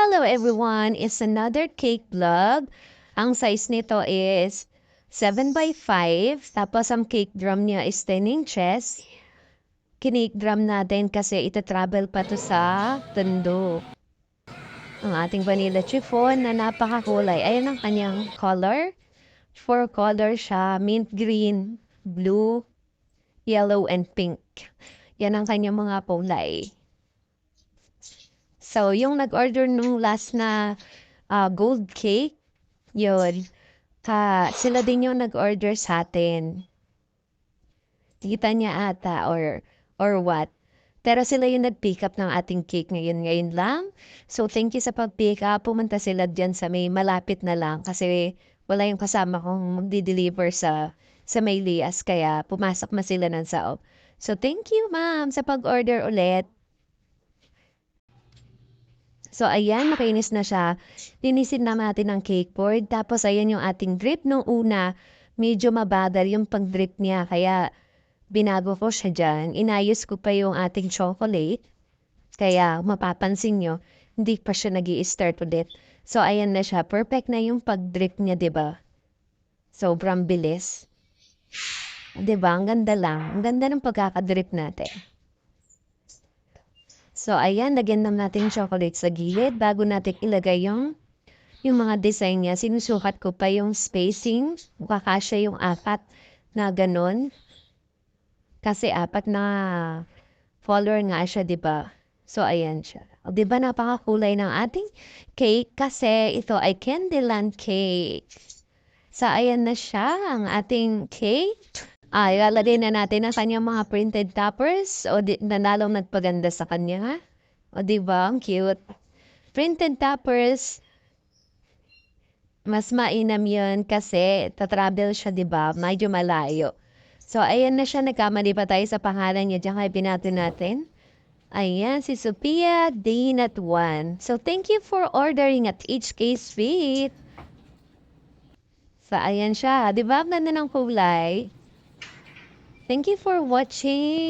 Hello everyone! It's another cake vlog. Ang size nito is 7 by 5. Tapos ang cake drum niya is 10 inches. Kinake drum natin kasi ita-travel pa to sa Tondo. Ang ating vanilla chiffon na napakakulay. Ayan ang kanyang color. 4 color siya. Mint green, blue, yellow, and pink. Yan ang kanyang mga kulay. So, yung nag-order nung last na gold cake, yun. Sila din yung nag-order sa atin. Kita niya ata or what. Pero sila yung nag-pick up ng ating cake ngayon lang. So, thank you sa pag-pick up. Pumunta sila dyan sa may malapit na lang kasi wala yung kasama kong magdi-deliver sa Maylias. Kaya pumasok na sila ng sao. So, thank you ma'am sa pag-order ulit. So, ayan, makinis na siya. Linisin na natin ang cake board. Tapos, ayan yung ating drip. Nung una, medyo mabagal yung pag-drip niya. Kaya, binago ko siya dyan. Inayos ko pa yung ating chocolate. Kaya, mapapansin nyo, hindi pa siya nag-i-start ulit. So, ayan na siya. Perfect na yung pag-drip niya, diba? Sobrang bilis. Diba? Ang ganda lang. Ang ganda ng pagkakadrip natin. So, ayan, lagyan lang natin chocolate sa gilid bago natin ilagay yung mga design niya. Sinusukat ko pa yung spacing. Kakasya yung 4 na ganun. Kasi 4 na follower nga siya, diba? So, ayan siya. O, diba napakakulay ng ating cake? Kasi ito ay Candyland cake. So, ayan na siya, ang ating cake. Ilalagay na natin ang kanyang mga printed toppers. O, nanalong nagpaganda sa kanya. O, diba? Ang cute. Printed toppers. Mas mainam yun kasi tatravel siya, diba? Medyo malayo. So, ayan na siya. Nagkamali pa tayo sa pangalan niya. Diyan kayo binato natin. Ayan, si Sophia Dane at 1. So, thank you for ordering at HK Sweet. So, ayan siya. Diba? Ang ganda ng kulay. Thank you for watching.